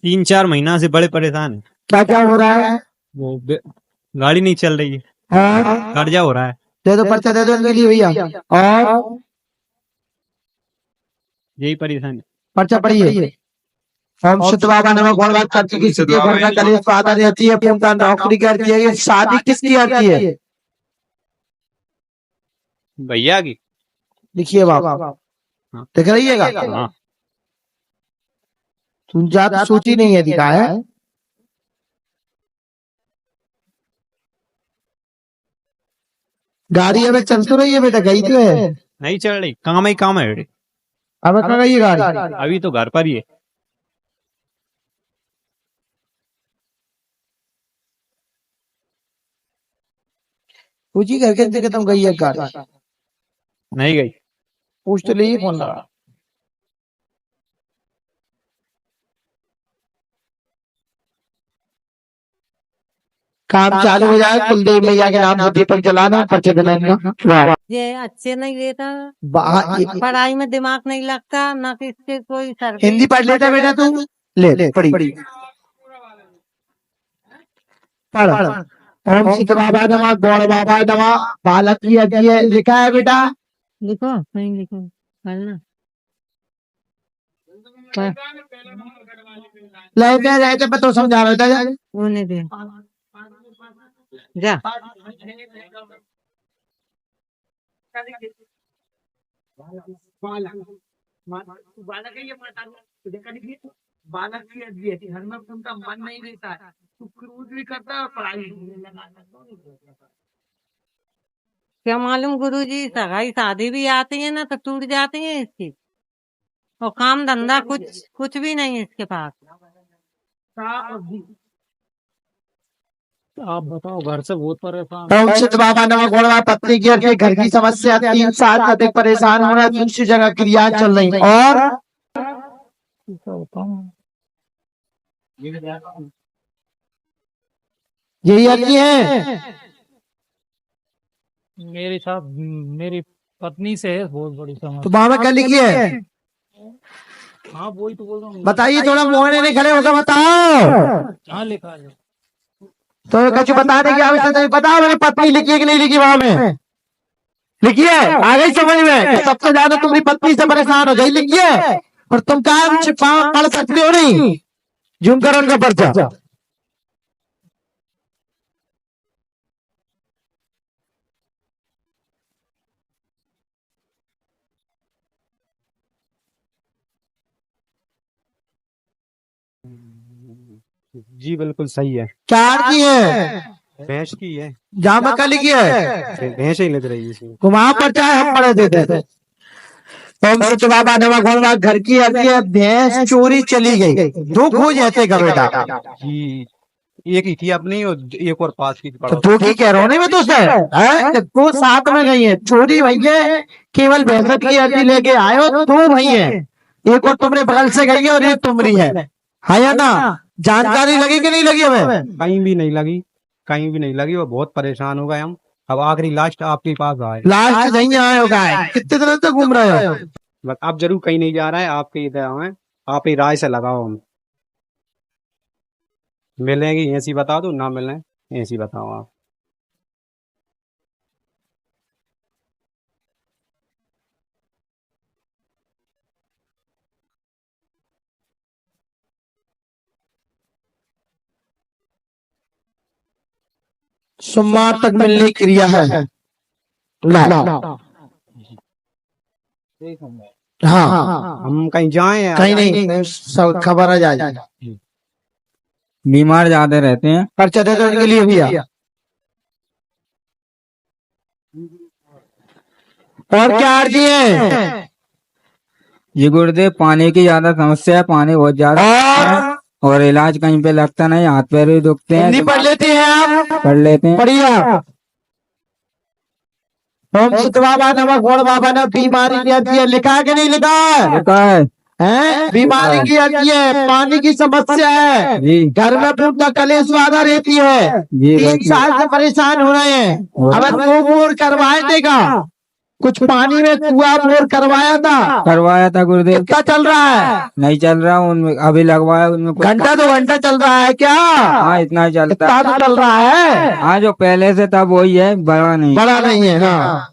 3-4 महीना से बड़े परेशान है। क्या क्या हो रहा है? वो गाड़ी नहीं चल रही है, हाँ? कर्जा हो रहा है। दे दो पर्चा, दे दो इनके लिए भैया। और यही परेशानी। पर्चा पढ़िए। हम शुद्ध बाबा नमक भगवान करती की स्थिति घर में कलेश बाधा रहती है, पूर्णता नौकरी करती है, ये शादी किसकी करती है? भैया की। लिखिए बाबा, हाँ। देख रहिएगा। हाँ। तुम जात सोची नहीं है दिखा है। गाड़ी अबे चल तो रही है बेटा, गई तो है? नहीं चल रही, काम ही काम है बेटे। अब कहाँ गई है गाड़ी? अभी तो घर पर ही है। पूछी करके देखे तुम गई है गाड़ी? नहीं गई। पूछ तो लीजिए, फोन लगा। काम चालू हो जाए, कुलदेव मैया के नाम से दीपक जलाना, पर्चे देना। ये अच्छे नहीं लेता, वाह, पढ़ाई में दिमाग नहीं लगता, ना किसके कोई सर। हिंदी पढ़ लेता बेटा तू? ले पढ़ी पढ़। ओम सिद्ध बाबा नमः, गौड़ बाबा नमः, बालक की अज्ञ है, लिखा है बेटा? लिखो नहीं लिखो, पढ़ना। रहते मैं तो समझा रहा था। उन्हें दे जा। बालक की अज्ञ है, घर में तुमका मन नहीं रहता है, तू क्रूज भी करता है और पढ़ाई भी। क्या मालूम गुरुजी, सगाई शादी भी आती है ना तो टूट जाती है इसकी, और काम धंधा कुछ भी नहीं है इसके पास। आप बताओ, घर से बहुत परेशान। ओम सिद्ध बाबा नमः, गौड़ बाबा पत्नी की अज्ञ, घर की समस्या 3 साल से अधिक परेशान हो रहा है, दूसरी जगह क्रिया चल रही और यही अज्ञ है। मेरे साथ मेरी पत्नी से है बहुत बड़ी समस्या। तो बाबा क्या लिखी है? हाँ वही तो बोल रहा हूँ। बताइए, थोड़ा मोहने नहीं खड़े होकर बताओ। हाँ लिखा है। तो कुछ बताने की आवश्यकता नहीं, बताओ मेरी पत्नी लिखी है कि नहीं लिखी? वहां में लिखी है, आ गई समझ में? सबसे ज्यादा तुम्हारी पत्नी से परेशान हो गई, लिखी है। और तुम काम पढ़ सकते हो नहीं? जूम करो उनका पर्चा। जी बिल्कुल सही है। चार की है, भैंस की है। जामा का लिखी है, भैंस ही लग रही है इसमें। वहां पर चाहे हम पढ़े देते थे। ओम सिद्ध बाबा नमः, गौड़ बाबा घर की अज्ञ, भैंस चोरी चली गई, दो खो जाते का बेटा। जी एक ही थी अपनी और एक और पास की तो दो की कह रहा हूँ नहीं मैं तुझसे, दो साथ में गई है, चोरी भई है, केवल भैंस की अर्जी लेके आए हो, दो भई है, एक और तुमने बगल से गई है और एक तुम्हारी है या ना? जानकारी लगी कि नहीं लगी? हमें कहीं भी नहीं लगी, कहीं भी नहीं लगी, और बहुत परेशान हो गए हम। अब आखिरी लास्ट आपके पास आए। लास्ट नहीं आए हो, गाय कितने दिनों तक घूम रहे हो? बस आप जरूर कहीं नहीं जा रहा है, आपके इधर में आप ही राय से लगाओ। हम मिलेंगे ऐसी बता दो, ना मिले ऐसी बताओ आप। सोमवार तक मिलने की क्रिया है। ला हाँ, हम कहीं जाएं? कहीं नहीं, सब खबर आ जाए। बीमार ज्यादा रहते हैं। पर्चा दे दो इनके लिए भैया। और क्या अर्जी है? ये गुरुदेव पानी की ज्यादा समस्या है, पानी बहुत ज्यादा है और इलाज कहीं पे लगता नहीं, हाथ पैर भी दुखते हैं। हिंदी पढ़ लेते हैं आप? पढ़ लेते हैं। पढ़िए आप। ओम सिद्ध बाबा नमः, गौड़ बाबा नमः, बीमारी की अर्जी है, लिखा है कि नहीं लिखा है? लिखा है। बीमारी की अर्जी है, पानी की समस्या है, जी घर में पूर्णता कलेश बाधा रहती है, जी 3 साल से परेशान हो रहे हैं, अब वो करवाए देगा। कुछ पानी में कुआं बोर करवाया था गुरुदेव। कितना चल रहा है? नहीं चल रहा उनमें, अभी लगवाया उनमें कुछ। घंटा 2 घंटा चल रहा है क्या? हाँ इतना ही चलता इतना तो चल रहा है। हाँ जो पहले से था वही है, बड़ा नहीं। बड़ा नहीं है। हाँ